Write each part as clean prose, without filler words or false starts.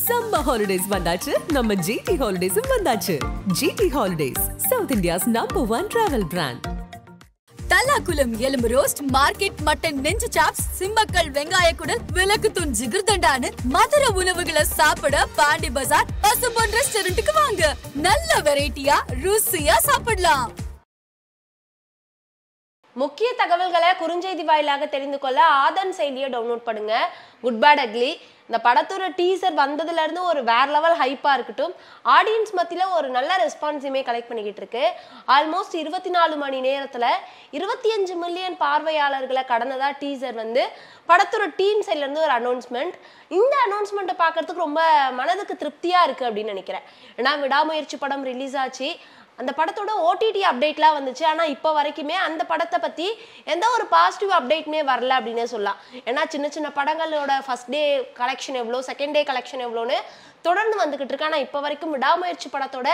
Summer holidays வந்தாச்சு நம்ம GT Holidays வந்தாச்சு. GT Holidays, South India's #1 travel brand. Thallakulam எலும்பு ரோஸ்ட், மார்க்கெட் மட்டன் நெஞ்சு சாப்ஸ், சிம்மக்கல் வெங்காய குடல், விளக்குத்தூண் ஜிகர்தண்டான்னு மதுரை உணவுகளை சாப்பிட பாண்டி பஜார் பசும்பொன் ரெஸ்டாரண்ட்டுக்கு வாங்க. நல்ல வெரைட்டியா ருசியா சாப்பிடலாம். முக்கிய தகவல்களை குறுஞ்செய்தி வாயிலாக தெரிந்து கொள்ள ஆதன் செயலியை டவுன்லோட் பண்ணுங்க. குட் பேட் அக்லி இந்த படத்தோட டீசர் வந்ததுல இருந்து ஒரு வேற லெவல் ஹைப்பா இருக்கட்டும், ஆடியன்ஸ் மத்தியில ஒரு நல்ல ரெஸ்பான்ஸுமே கலெக்ட் பண்ணிக்கிட்டு இருக்கு. ஆல்மோஸ்ட் 24 மணி நேரத்துல 25 மில்லியன் பார்வையாளர்களை கடந்ததா டீசர் வந்து படத்தோட டீம் சைட்ல இருந்து ஒரு அனௌன்ஸ்மெண்ட். இந்த அனௌன்ஸ்மெண்ட்டை பார்க்கறதுக்கு ரொம்ப மனதுக்கு திருப்தியா இருக்கு அப்படின்னு நினைக்கிறேன். ஏன்னா விடாமுயற்சி படம் ரிலீஸ் ஆச்சு, அந்த படத்தோட ஓடிடி அப்டேட்லாம் வந்துச்சு. ஆனால் இப்போ வரைக்குமே அந்த படத்தை பற்றி எந்த ஒரு பாசிட்டிவ் அப்டேட்டுமே வரல அப்படின்னே சொல்லலாம். ஏன்னா சின்ன சின்ன படங்களோட ஃபர்ஸ்ட் டே கலெக்ஷன் எவ்வளோ, செகண்ட் டே கலெக்ஷன் எவ்வளோன்னு தொடர்ந்து வந்துக்கிட்டு இருக்கு. ஆனால் இப்போ வரைக்கும் விடாமுயற்சி படத்தோட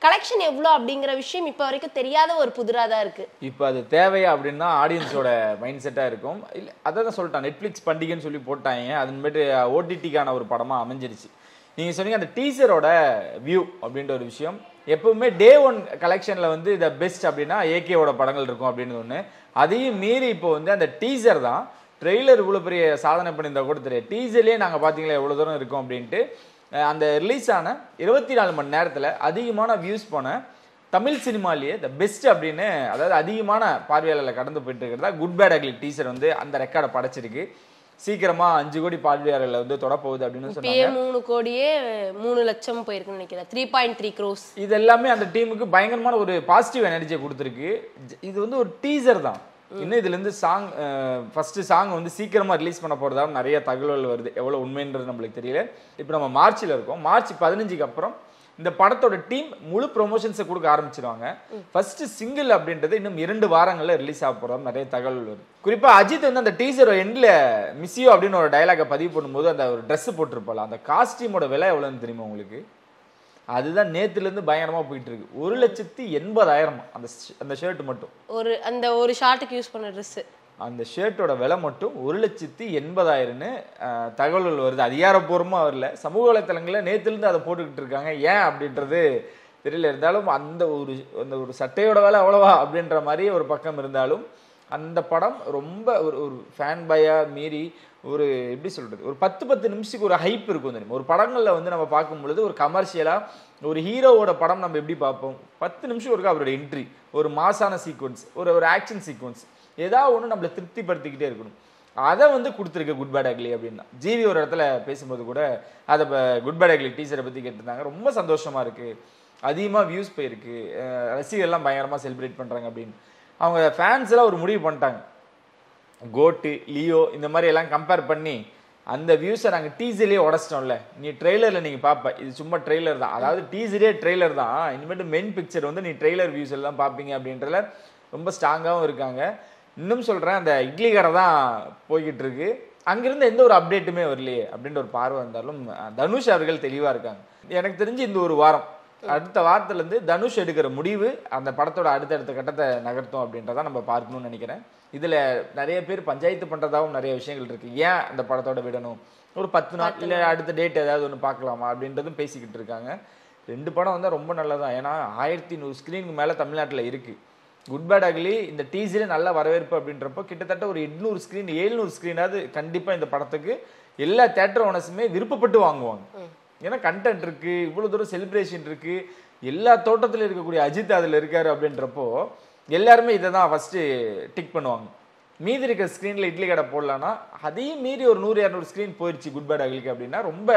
கலெக்ஷன் எவ்வளோ அப்படிங்கிற விஷயம் இப்போ வரைக்கும் தெரியாத ஒரு புதிராக தான் இருக்குது. இப்போ அது தேவையா அப்படின்னா ஆடியன்ஸோட மைண்ட் செட்டாக இருக்கும். இல்லை அதை தான் சொல்லிட்டான், நெட்ஃப்ளிக்ஸ் பண்டிகைன்னு சொல்லி போட்டாங்க, அதுமாரி ஓடிடிக்கான ஒரு படமாக அமைஞ்சிருச்சு. நீங்கள் சொன்னீங்க அந்த டீசரோட வியூ அப்படின்ற ஒரு விஷயம். எப்பவுமே டே 1 கலெக்ஷனில் வந்து த பெஸ்ட் அப்படின்னா ஏகேவோட படங்கள் இருக்கும் அப்படின்னு ஒன்று. அதையும் மீறி இப்போ வந்து அந்த டீசர் தான், ட்ரெய்லர் இவ்வளோ பெரிய சாதனை பண்ணியிருந்தா கூட தெரியாது, டீசர்லேயே நாங்கள் பார்த்தீங்களா எவ்வளோ தூரம் இருக்கும் அப்படின்ட்டு. அந்த ரிலீஸ் ஆன 24 மணி நேரத்தில் அதிகமான வியூஸ் போன தமிழ் சினிமாலேயே த பெஸ்ட் அப்படின்னு, அதாவது அதிகமான பார்வையாளர்களை கடந்து போயிட்டு இருக்கிறதா குட் பேட் அக்லி டீசர் வந்து அந்த ரெக்கார்டை படைச்சிருக்கு. சீக்கிரமா 5 கோடி பார்வையாளர்களை வந்து தொடப்போகுது அப்படின்னு சொன்னாங்க. 3 கோடியே 3 லட்சம் போயிருக்குன்னு நினைக்கிறேன், 3.3 crores. இது எல்லாமே அந்த டீமுக்கு பயங்கரமான ஒரு பாசிட்டிவ் எனர்ஜியை கொடுத்துருக்கு. இது வந்து ஒரு டீசர் தான். இன்னும் இதுல இருந்து ஃபர்ஸ்ட் சாங் வந்து சீக்கிரமா ரிலீஸ் பண்ண போறதா நிறைய தகவல்கள் வருது. எவ்வளவு உண்மைன்றது நம்மளுக்கு தெரியல. இப்போ நம்ம மார்ச்ல இருக்கோம். மார்ச் 15க்கு அப்புறம் இந்த படத்தோட டீம் முழு ப்ரொமோஷன்ஸை கொடுக்க ஆரம்பிச்சிருவாங்க. ஃபர்ஸ்ட் சிங்கிள் அப்படின்றது இன்னும் 2 வாரங்கள்ல ரிலீஸ் ஆக போறோம். நிறைய தகவல் வருது. குறிப்பா அஜித் வந்து அந்த டீசர் எண்ட்ல மிஸ்யூ அப்படின்னு ஒரு டயலாக பதிவு பண்ணும்போது அந்த ஒரு ட்ரெஸ் போட்டிருப்பாள், அந்த காஸ்டியூமோட விலை எவ்வளவுன்னு தெரியுமா உங்களுக்கு? அதுதான் நேத்துல இருந்து பயங்கரமா போயிட்டு இருக்கு. 1,80,000 அந்த ஷர்ட் மட்டும், அந்த ஒரு ஷார்ட்டுக்கு யூஸ் பண்ண ட்ரெஸ். அந்த ஷர்ட்டோட விலை மட்டும் 1,80,000ன்னு தகவல்கள் வருது. அதிகாரப்பூர்வமாக வரல, சமூக வலைத்தளங்களில் நேற்றுலேருந்து அதை போட்டுக்கிட்டு இருக்காங்க. ஏன் அப்படின்றது தெரியல. இருந்தாலும் அந்த ஒரு சட்டையோட விலை அவ்வளோவா அப்படின்ற மாதிரி ஒரு பக்கம் இருந்தாலும் அந்த படம் ரொம்ப ஒரு ஃபேன் பையாக மீறி ஒரு எப்படி சொல்கிறது, ஒரு 10 நிமிஷத்துக்கு ஒரு ஹைப் இருக்கும் தெரியும். ஒரு படங்களில் வந்து நம்ம பார்க்கும் பொழுது ஒரு கமர்ஷியலாக ஒரு ஹீரோவோட படம் நம்ம எப்படி பார்ப்போம், 10 நிமிஷம் இருக்கா அவரோட என்ட்ரி, ஒரு மாசான சீக்வன்ஸ், ஒரு ஆக்ஷன் சீக்வன்ஸ், ஏதாவது ஒன்று நம்மளை திருப்திப்படுத்திக்கிட்டே இருக்கணும். அதை வந்து கொடுத்துருக்கு குட் பேட் அக்லி அப்படின்னா. ஜிவி ஒரு இடத்துல பேசும்போது கூட அதை குட் பேட் அக்லி டீச்சரை பற்றி கேட்டிருந்தாங்க. ரொம்ப சந்தோஷமாக இருக்குது, அதிகமாக வியூஸ் போயிருக்கு, ரசிகர்லாம் பயங்கரமாக செலிப்ரேட் பண்ணுறாங்க அப்படின்னு. அவங்க ஃபேன்ஸ் எல்லாம் ஒரு முடிவு பண்ணிட்டாங்க, கோட்டு லியோ இந்த மாதிரி எல்லாம் கம்பேர் பண்ணி அந்த வியூஸை நாங்கள் டீசர்லேயே உடச்சிட்டோம்ல, நீ ட்ரெய்லரில் நீங்கள் பார்ப்ப, இது சும்மா ட்ரெய்லர் தான், அதாவது டீசரே ட்ரெய்லர் தான், இனிமேட்டு மெயின் பிக்சர் வந்து நீ ட்ரெய்லர் வியூஸ் எல்லாம் பார்ப்பீங்க அப்படின்றதுல ரொம்ப ஸ்ட்ராங்காகவும் இருக்காங்க. இன்னும் சொல்கிறேன், அந்த இட்லி கடை தான் போய்கிட்டு இருக்கு, அங்கிருந்து எந்த ஒரு அப்டேட்டுமே வரலையே அப்படின்ற ஒரு பார்வை இருந்தாலும் தனுஷ் அவர்கள் தெளிவாக இருக்காங்க. எனக்கு தெரிஞ்சு இந்த ஒரு வாரம், அடுத்த வாரத்துலேருந்து தனுஷ் எடுக்கிற முடிவு அந்த படத்தோட அடுத்தடுத்த கட்டத்தை நகர்த்தும் அப்படின்றதான் நம்ம பார்க்கணும்னு நினைக்கிறேன். இதில் நிறைய பேர் பஞ்சாயத்து பண்ணுறதாகவும் நிறைய விஷயங்கள் இருக்குது. ஏன் அந்த படத்தோட விடணும், ஒரு 10 நாள் இல்லை அடுத்த டேட் ஏதாவது ஒன்று பார்க்கலாமா அப்படின்றதும் பேசிக்கிட்டு இருக்காங்க. 2 படம் வந்தால் ரொம்ப நல்லதான். ஏன்னா 1100 ஸ்க்ரீனுக்கு மேலே தமிழ்நாட்டில் இருக்குது. குட் பேட் அக்லி இந்த டீசரே நல்ல வரவேற்பு அப்படின்றப்போ கிட்டத்தட்ட ஒரு 800 ஸ்க்ரீன் 700 ஸ்க்ரீனாவது கண்டிப்பாக இந்த படத்துக்கு எல்லா தேட்டர் ஓனர்ஸுமே விருப்பப்பட்டு வாங்குவாங்க. ஏன்னா கண்டென்ட் இருக்குது, இவ்வளோ தூரம் செலிப்ரேஷன் இருக்குது, எல்லா தோட்டத்தில் இருக்கக்கூடிய அஜித் அதில் இருக்காரு அப்படின்றப்போ எல்லாருமே இதை தான் ஃபஸ்ட்டு டிக் பண்ணுவாங்க. மீதி இருக்கிற ஸ்க்ரீனில் இட்லி கடை போடலான்னா அதையும் மீறி ஒரு 100-200 ஸ்க்ரீன் போயிடுச்சு குட் பேட் அக்லிக்கு அப்படின்னா ரொம்ப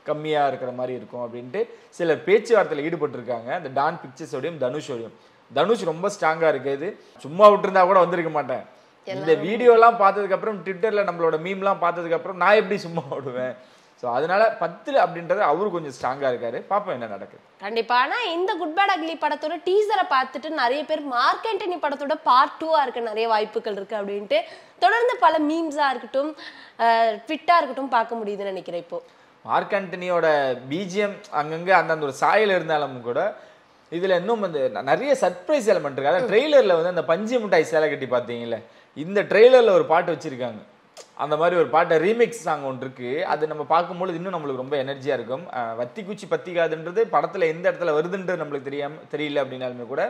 கம்மியாக இருக்கிற மாதிரி இருக்கும் அப்படின்ட்டு சிலர் பேச்சுவார்த்தையில் ஈடுபட்டிருக்காங்க. அந்த டான் பிக்சர்ஸோடையும் தனுஷோடையும். தனுஷ் ரொம்ப ஸ்ட்ராங்காக இருக்குது, சும்மா விட்டுருந்தா கூட வந்திருக்க மாட்டேன். இந்த வீடியோலாம் பார்த்ததுக்கப்புறம் ட்விட்டரில் நம்மளோட மீம்லாம் பார்த்ததுக்கப்புறம் நான் எப்படி சும்மா விடுவேன். ஸோ அதனால 10 அப்படின்றது அவரு கொஞ்சம் ஸ்ட்ராங்காக இருக்காரு. பார்ப்போம் என்ன நடக்குது. கண்டிப்பா. ஆனால் இந்த குட் பேட் அக்லி படத்தோட டீசரை பார்த்துட்டு நிறைய பேர் மார்க் ஆண்டனி படத்தோட பார்ட் 2 இருக்க நிறைய வாய்ப்புகள் இருக்கு அப்படின்ட்டு தொடர்ந்து பல மீம்ஸாக இருக்கட்டும் ட்விட்டாக இருக்கட்டும் பார்க்க முடியுதுன்னு நினைக்கிறேன். இப்போ மார்க் ஆண்டனியோட பிஜிஎம் அங்கங்கே அந்தந்த ஒரு சாயல் இருந்தாலும் கூட இதில் இன்னும் வந்து நிறைய சர்ப்ரைஸ் எலமெண்ட் இருக்கு. அதாவது ட்ரெய்லரில் வந்து அந்த பஞ்சு மிட்டாய் சேலை கட்டி பார்த்தீங்கல்ல, இந்த ட்ரெய்லரில் ஒரு பாட்டு வச்சிருக்காங்க. அந்த மாதிரி ஒரு பாட்டை ரீமிக்ஸ் சாங் ஒன்று இருக்கு. அது நம்ம பார்க்கும்போது இன்னும் நம்மளுக்கு ரொம்ப எனர்ஜியா இருக்கும். வத்தி குச்சி பத்திக்காதுன்றது படத்துல எந்த இடத்துல வருதுன்றது நம்மளுக்கு தெரியல அப்படின்னாலுமே கூட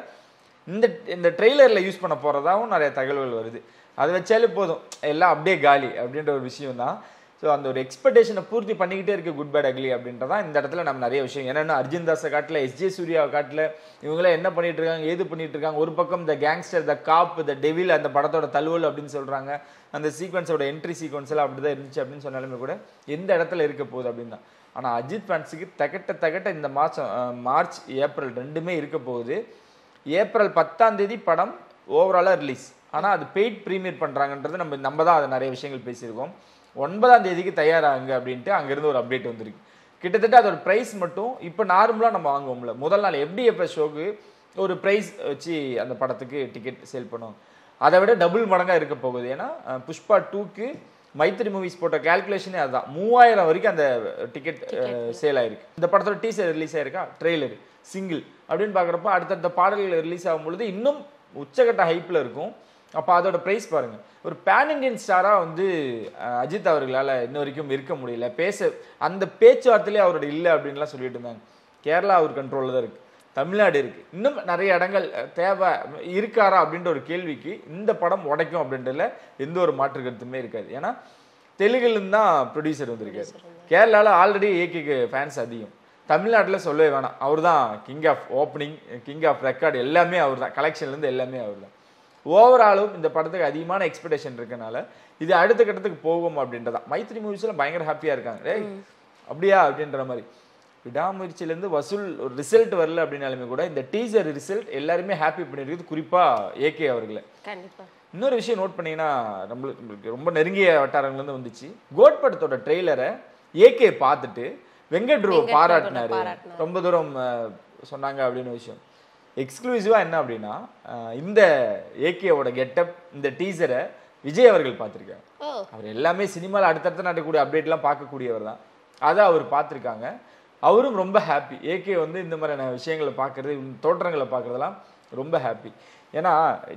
இந்த ட்ரெய்லர்ல யூஸ் பண்ண போறதாவும் நிறைய தகவல்கள் வருது. அதை வச்சாலே போதும், எல்லாம் அப்படியே காலி அப்படின்ற ஒரு விஷயம் தான். ஸோ அந்த ஒரு எக்ஸ்பெக்டேஷனை பூர்த்தி பண்ணிக்கிட்டே இருக்கு குட் பேட் அக்லி அப்படின்றதான் இந்த இடத்துல நம்ம நிறைய விஷயம். ஏன்னா அர்ஜுன் தாஸை காட்டில், எஸ்ஜே சூர்யாவை காட்டில், இவங்களாம் என்ன பண்ணிட்டு இருக்காங்க, ஏது பண்ணிட்டு இருக்காங்க. ஒரு பக்கம் த கேங்ஸ்டர், த காப், த டெவில், அந்த படத்தோட தழுவல் அப்படின்னு சொல்றாங்க. அந்த சீக்வன்ஸோட என்ட்ரி சீக்வன்ஸ் எல்லாம் அப்படிதான் இருந்துச்சு அப்படின்னு சொன்னாலுமே கூட எந்த இடத்துல இருக்க போகுது அப்படின்னு தான். ஆனால் அஜித் ஃபேன்ஸுக்கு தகட்ட இந்த மாதம் மார்ச் ஏப்ரல் ரெண்டுமே இருக்க போகுது. ஏப்ரல் 10 படம் ஓவராலாக ரிலீஸ். ஆனால் அது பெய்ட் ப்ரீமியர் பண்ணுறாங்கன்றது நம்ம தான் அதை நிறைய விஷயங்கள் பேசியிருக்கோம். 9 தயாராகுங்க அப்படின்ட்டு அங்கேருந்து ஒரு அப்டேட் வந்திருக்கு. கிட்டத்தட்ட அதோட ப்ரைஸ் மட்டும் இப்போ நார்மலாக நம்ம வாங்குவோம்ல, முதல் நாள் FDFS ஷோக்கு ஒரு ப்ரைஸ் வச்சு அந்த படத்துக்கு டிக்கெட் சேல் பண்ணுவோம், அதை விட டபுள் மடங்காக இருக்க போகுது. ஏன்னா புஷ்பா 2க்கு மைத்ரி மூவிஸ் போட்ட கால்குலேஷனே அதுதான். 3000 வரைக்கும் அந்த டிக்கெட் சேல் ஆயிருக்கு. இந்த படத்தோட டீசர் ரிலீஸ் ஆயிருக்கா, ட்ரெய்லர், சிங்கிள் அப்படின்னு பார்க்குறப்ப அடுத்தடுத்த பாடல்கள் ரிலீஸ் ஆகும் பொழுது இன்னும் உச்சகட்ட ஹைப்பில் இருக்கும். அப்போ அதோட ப்ரைஸ் பாருங்கள். ஒரு பேன் இண்டியன் ஸ்டாராக வந்து அஜித் அவர்களால் இன்ன வரைக்கும் இருக்க முடியல. அந்த பேச்சுவார்த்தையிலே அவரோட இல்லை அப்படின்லாம் சொல்லிட்டு இருந்தாங்க. கேரளா அவர் கண்ட்ரோலில் தான் இருக்குது, தமிழ்நாடு இருக்குது, இன்னும் நிறைய இடங்கள் தேவை இருக்காரா அப்படின்ற ஒரு கேள்விக்கு இந்த படம் உடைக்கும் அப்படின்றதுல எந்த ஒரு மாற்று கருத்துமே இருக்காது. ஏன்னா தெலுங்குலேருந்து தான் ப்ரொடியூசர் வந்திருக்காரு. கேரளாவில் ஆல்ரெடி ஏகேக்கு ஃபேன்ஸ் அதிகம். தமிழ்நாட்டில் சொல்லவே வேணாம், அவர் தான் king of opening, king of record, எல்லாமே அவர் தான், கலெக்ஷன்லேருந்து எல்லாமே அவர் தான். ஓவராலும் இந்த படத்துக்கு அதிகமான எக்ஸ்பெக்டேஷன் இருக்கனால இது அடுத்த கட்டத்துக்கு போகும் அப்படின்றதான். மைத்ரி மூவிஸ்லாம் பயங்கர ஹாப்பியாக இருக்காங்க. அப்படியா அப்படின்ற மாதிரி. விடாமுயற்சியிலேருந்து வசூல் ஒரு ரிசல்ட் வரல அப்படின்னாலுமே கூட இந்த டீசர் ரிசல்ட் எல்லாருமே ஹாப்பி பண்ணியிருக்குது, குறிப்பாக ஏகே அவர்களை. இன்னொரு விஷயம் நோட் பண்ணீங்கன்னா நம்மளுக்கு ரொம்ப நெருங்கிய வட்டாரங்கள்லேருந்து வந்துச்சு. கோட் படத்தோட ட்ரெய்லரை ஏகே பார்த்துட்டு வெங்கட்ரூ பாராட்டினாரு, ரொம்ப தூரம் சொன்னாங்க அப்படின்னு விஷயம். எக்ஸ்க்ளூசிவா என்ன அப்படின்னா இந்த ஏகேவோட கெட்டப், இந்த டீசரை விஜய் அவர்கள் பார்த்துருக்காங்க. அவர் எல்லாமே சினிமாவில் அடுத்தடுத்த நடக்கக்கூடிய அப்டேட்லாம் பார்க்கக்கூடியவர் தான். அதை அவர் பார்த்துருக்காங்க. அவரும் ரொம்ப ஹாப்பி. ஏகே வந்து இந்த மாதிரியான விஷயங்களை பார்க்கறது, தோற்றங்களை பார்க்கறதெல்லாம் ரொம்ப ஹாப்பி. ஏன்னா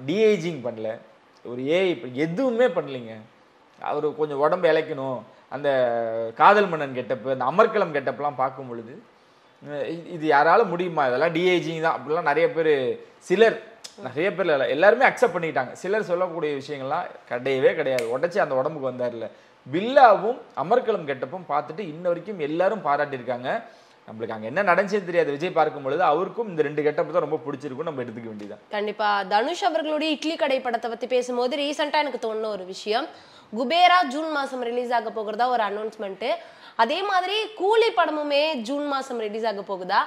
டிஏஜிங் பண்ணல, ஒரு எதுவுமே பண்ணலைங்க. அவர் கொஞ்சம் உடம்பு இழைக்கணும், அந்த காதல் மன்னன் கெட்டப்பு, அந்த அமர்கலம் கெட்டப்லாம் பார்க்கும் பொழுது இது யாரால முடியுமா, இதெல்லாம் டிஏஜிங் தான் அப்படிலாம் நிறைய பேர், நிறைய பேர் இல்லை எல்லாருமே அக்செப்ட் பண்ணிக்கிட்டாங்க. சிலர் சொல்லக்கூடிய விஷயங்கள்லாம் கிடையவே கிடையாது. உடச்சி அந்த உடம்புக்கு வந்தார்ல. பில்லாவும் அமர்கலம் கெட்டப்பும் பார்த்துட்டு இன்ன வரைக்கும் எல்லாரும் பாராட்டியிருக்காங்க. நம்மளுக்கு அங்கே என்ன நடந்துச்சுன்னு தெரியாது. விஜய் பார்க்கும் பொழுது அவருக்கும் இந்த 2 கெட்டப்பு தான் ரொம்ப பிடிச்சிருக்கும், நம்ம எடுத்துக்க வேண்டியதான். கண்டிப்பா. தனுஷ் அவர்களுடைய இட்லி கடை படத்தை பத்தி பேசும்போது ரீசெண்டா எனக்கு தோணுன ஒரு விஷயம், குபேரா ஜூன் மாசம் ரிலீஸ் ஆக போகிறதா ஒரு அனௌன்ஸ்மெண்ட். அதே மாதிரி கூலி படமுமே ஜூன் மாசம் ரிலீஸ் ஆக போகுதா?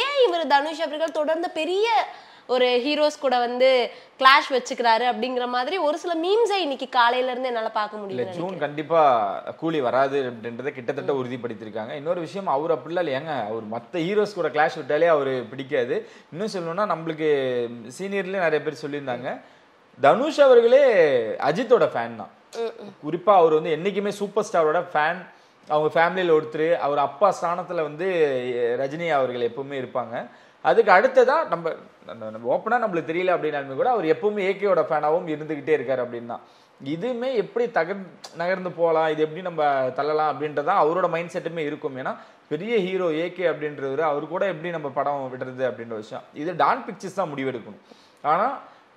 ஏன் இவர் தனுஷ் அவர்கள் தொடர்ந்து பெரிய ஒரு ஹீரோஸ் கூட வந்து கிளாஷ் வச்சுக்கிறாரு அப்படிங்கிற மாதிரி ஒரு சில மீம்ஸை இன்னைக்கு காலையில இருந்து என்னால பார்க்க முடியல. ஜூன் கண்டிப்பா கூலி வராது அப்படின்றத கிட்டத்தட்ட உறுதிப்படுத்திருக்காங்க. இன்னொரு விஷயம், அவர் அப்படிலாம் இல்லையாங்க, அவர் மற்ற ஹீரோஸ் கூட கிளாஷ் விட்டாலே அவரு பிடிக்காது. இன்னும் சொல்லணும்னா நம்மளுக்கு சீனியர்லேயே நிறைய பேர் சொல்லியிருந்தாங்க, தனுஷ் அவர்களே அஜித்தோட ஃபேன் தான். குறிப்பா அவர் வந்து என்னைக்குமே சூப்பர் ஸ்டாரோட ஃபேன். அவங்க ஃபேமிலியில் ஒருத்தர், அவர் அப்பா ஸ்தானத்தில் வந்து ரஜினி அவர்கள் எப்பவுமே இருப்பாங்க. அதுக்கு அடுத்ததான் நம்ம ஓப்பனாக நம்மளுக்கு தெரியல அப்படின்னாலுமே கூட அவர் எப்பவுமே ஏகேயோட ஃபேனாகவும் இருந்துகிட்டே இருக்காரு அப்படின்னா. இதுவுமே எப்படி நகர்ந்து போகலாம், இது எப்படி நம்ம தள்ளலாம் அப்படின்றதான் அவரோட மைண்ட் செட்டுமே இருக்கும். ஏன்னா பெரிய ஹீரோ ஏகே அப்படின்றவர், அவர் கூட எப்படி நம்ம படம் விடுறது அப்படின்ற விஷயம் இது டான் பிக்சர்ஸ் தான் முடிவெடுக்கணும். ஆனால்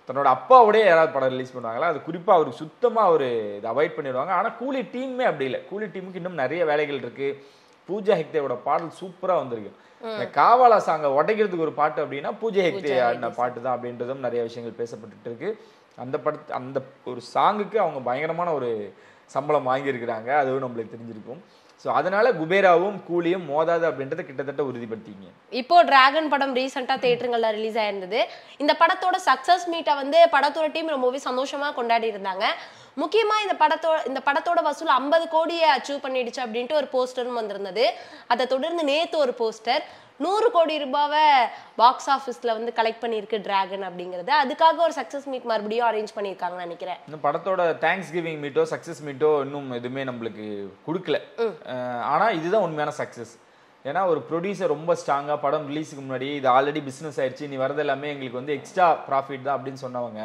தன்னோட அப்பாவோடய யாராவது படம் ரிலீஸ் பண்ணுவாங்களா, அது குறிப்பாக அவருக்கு சுத்தமாக அவர் இதை அவாய்ட் பண்ணிடுவாங்க. ஆனால் கூலி டீமே அப்படி இல்லை. கூலி டீமுக்கு இன்னும் நிறைய வேலைகள் இருக்குது. பூஜா ஹெக்டேவோட பாடல் சூப்பராக வந்திருக்கு. இந்த காவாலா சாங்கை உடைக்கிறதுக்கு ஒரு பாட்டு அப்படின்னா பூஜா ஹெக்டே ஆடின பாட்டு தான் அப்படின்றதும் நிறைய விஷயங்கள் பேசப்பட்டு இருக்கு. அந்த ஒரு சாங்குக்கு அவங்க பயங்கரமான ஒரு சம்பளம் வாங்கியிருக்கிறாங்க, அதுவும் நம்மளுக்கு தெரிஞ்சிருக்கும். ஸோ அதனால குபேராவும் கூலியும் மோதாது அப்படின்றத கிட்டத்தட்ட உறுதிப்படுத்திங்க. இப்போ டிராகன் படம் ரீசெண்டா தியேட்டருங்கள்ல ரிலீஸ் ஆயிருந்தது. இந்த படத்தோட சக்சஸ் மீட்டை வந்து படத்தோட டீம் ரொம்பவே சந்தோஷமா கொண்டாடி இருந்தாங்க. முக்கியமா இந்த படத்தோட வசூல் 50 கோடியை அச்சீவ் பண்ணிடுச்சு அப்படின்ட்டு ஒரு போஸ்டரும் வந்திருந்தது. அதை தொடர்ந்து நேத்து ஒரு போஸ்டர் 100 கோடி ரூபாவை பாக்ஸ் ஆஃபீஸ்ல வந்து கலெக்ட் பண்ணிருக்கு டிராகன் அப்படிங்கிறது. அதுக்காக ஒரு சக்சஸ் மீட் மறுபடியும் அரேஞ்ச் பண்ணியிருக்காங்கன்னு நினைக்கிறேன். இந்த படத்தோட தேங்க்ஸ் கிவிங் மீட்டோ சக்சஸ் மீட்டோ இன்னும் எதுவுமே நம்மளுக்கு கொடுக்கல. ஆனா இதுதான் உண்மையான சக்சஸ். ஏன்னா ஒரு ப்ரொடியூசர் ரொம்ப ஸ்ட்ராங்கா படம் ரிலீஸுக்கு முன்னாடி இது ஆல்ரெடி பிசினஸ் ஆயிடுச்சு, நீ வரது எல்லாமே எங்களுக்கு வந்து எக்ஸ்ட்ரா ப்ராஃபிட் தான் அப்படின்னு சொன்னவங்க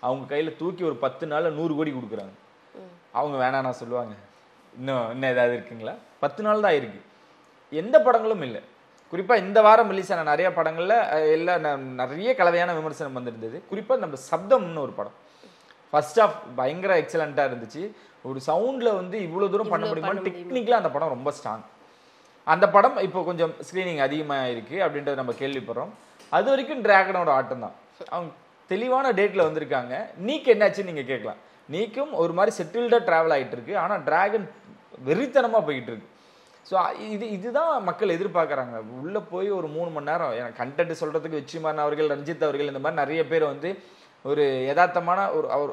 அவங்க கையில தூக்கி ஒரு 10 நாள்ல 100 கோடி கொடுக்குறாங்க. அவங்க வேணாம் நான் சொல்லுவாங்க. இன்னும் ஏதாவது இருக்குங்களா? 10 நாள் தான் இருக்கு. எந்த படங்களும் இல்லை. குறிப்பாக இந்த வாரம் ரிலீஸ் ஆன நிறைய படங்களில் எல்லாம் நிறைய கலவையான விமர்சனம் வந்திருந்தது. குறிப்பாக நம்ம சப்தம்னு ஒரு படம் ஃபர்ஸ்ட் ஆஃப் பயங்கர எக்ஸலண்ட்டாக இருந்துச்சு. ஒரு சவுண்டில் வந்து இவ்வளோ தூரம் பண்ண முடியுமான்னு டெக்னிக்கலாக அந்த படம் ரொம்ப ஸ்ட்ராங். அந்த படம் இப்போ கொஞ்சம் ஸ்க்ரீனிங் அதிகமாக இருக்குது அப்படின்றத நம்ம கேள்விப்படுறோம். அது வரைக்கும் டிராகனோட ஆட்டம் தான். அவங்க தெளிவான டேட்டில் வந்திருக்காங்க. நீக்கு என்னாச்சுன்னு நீங்கள் கேட்கலாம். நீக்கும் ஒரு மாதிரி செட்டில்டாக ட்ராவல் ஆகிட்டு இருக்கு. ஆனால் டிராகன் வெறித்தனமாக போய்கிட்டு இருக்கு. ஸோ இதுதான் மக்கள் எதிர்பார்க்குறாங்க. உள்ளே போய் ஒரு 3 மணி நேரம் எனக்கு கண்டென்ட் சொல்கிறதுக்கு வெற்றிமாறன் அவர்கள், ரஞ்சித் அவர்கள், இந்த மாதிரி நிறைய பேர் வந்து ஒரு யதார்த்தமான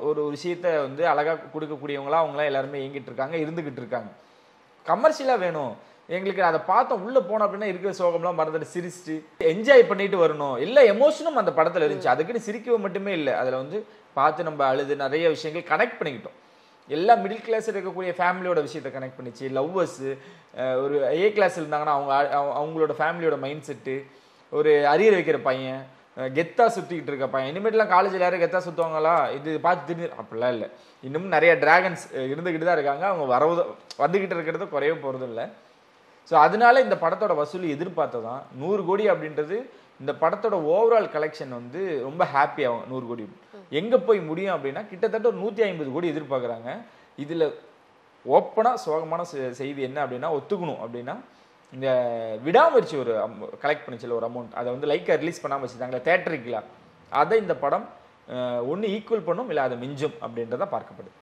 ஒரு விஷயத்தை வந்து அழகாக கொடுக்கக்கூடியவங்களா அவங்களாம் எல்லாருமே இயங்கிட்டு இருக்காங்க, இருந்துக்கிட்டு இருக்காங்க. கமர்ஷியலாக வேணும் எங்களுக்கு. அதை பார்த்தோம் உள்ளே போனோம் அப்படின்னா இருக்கிற சோகம்லாம் மறந்துட்டு சிரிச்சுட்டு என்ஜாய் பண்ணிட்டு வரணும். எல்லா எமோஷனும் அந்த படத்தில் இருந்துச்சு. அதுக்குன்னு சிரிக்கவே மட்டுமே இல்லை, அதில் வந்து பார்த்து நம்ம அழுது நிறைய விஷயங்கள் கனெக்ட் பண்ணிக்கிட்டோம். எல்லா மிடில் கிளாஸ் இருக்கக்கூடிய ஃபேமிலியோட விஷயத்தை கனெக்ட் பண்ணிச்சு. லவ்வர்ஸு, ஒரு ஏ கிளாஸ் இருந்தாங்கன்னா அவங்களோட ஃபேமிலியோட மைண்ட் செட்டு, ஒரு அரியர் வைக்கிற பையன், கெத்தா சுற்றிக்கிட்டு இருக்க பையன். இனிமேட்லாம் காலேஜில் யாரும் கெத்தா சுற்றுவாங்களா? இது பார்த்து திடீர் அப்படிலாம் இல்லை. இன்னும் நிறைய டிராகன்ஸ் இருந்துக்கிட்டு தான் இருக்காங்க. அவங்க வந்துக்கிட்டு இருக்கிறது குறைய போகிறதும் இல்லை. ஸோ அதனால இந்த படத்தோட வசூல் எதிர்பார்த்ததான் 100 கோடி அப்படின்றது. இந்த படத்தோட ஓவரால் கலெக்ஷன் வந்து ரொம்ப ஹாப்பியாகும். 100 கோடி எங்கே போய் முடியும் அப்படின்னா கிட்டத்தட்ட ஒரு 150 கோடி எதிர்பார்க்குறாங்க. இதில் ஓப்பனாக சோகமான செய்தி என்ன அப்படின்னா ஒத்துக்கணும் அப்படின்னா இந்த விடாமுயற்சி ஒரு கலெக்ட் பண்ணிச்சில்ல ஒரு அமௌண்ட், அதை வந்து லைக்காக ரிலீஸ் பண்ணாமல் வச்சுருந்தாங்களே தேட்டருக்குலாம், அதை இந்த படம் ஒன்று ஈக்குவல் பண்ணும் இல்லை அதை மிஞ்சும் அப்படின்றத பார்க்கப்படுது.